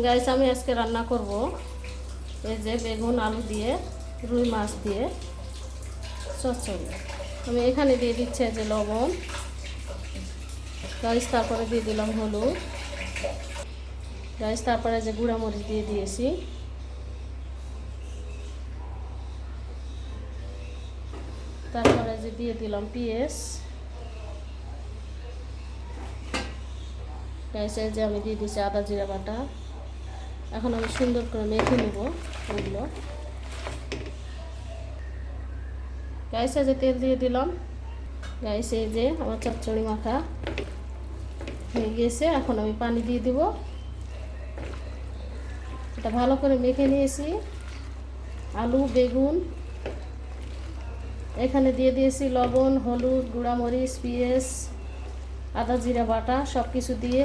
Guys আমি আজকে রান্না করব এই যে বেগুন আলু দিয়ে রুই মাছ দিয়ে চচ্চড়ি। আমি এখানে দিয়ে দিচ্ছি যে লবণ গাইস, তারপরে দিয়ে দিলাম হলুদ গাইস, তারপরে যে গুঁড়া মরিচ দিয়ে দিয়েছি, তারপরে যে দিয়ে দিলাম পেঁয়াজ গাইস। এই যে আমি দিয়ে দিচ্ছি আদা জিরা বাটা। এখন আমি সুন্দর করে মেখে নেব ওগুলো গাইস। এই যে তেল দিয়ে দিলাম গাইস। এই যে আমার চচ্চড়ি মাখা হয়ে গেছে। এখন আমি পানি দিয়ে দিব। এটা ভালো করে মেখে নিয়েছি। আলু বেগুন এখানে দিয়ে দিয়েছি লবণ হলুদ গুঁড়া মরিচ পেঁয়াজ আদা জিরা বাটা সব কিছু দিয়ে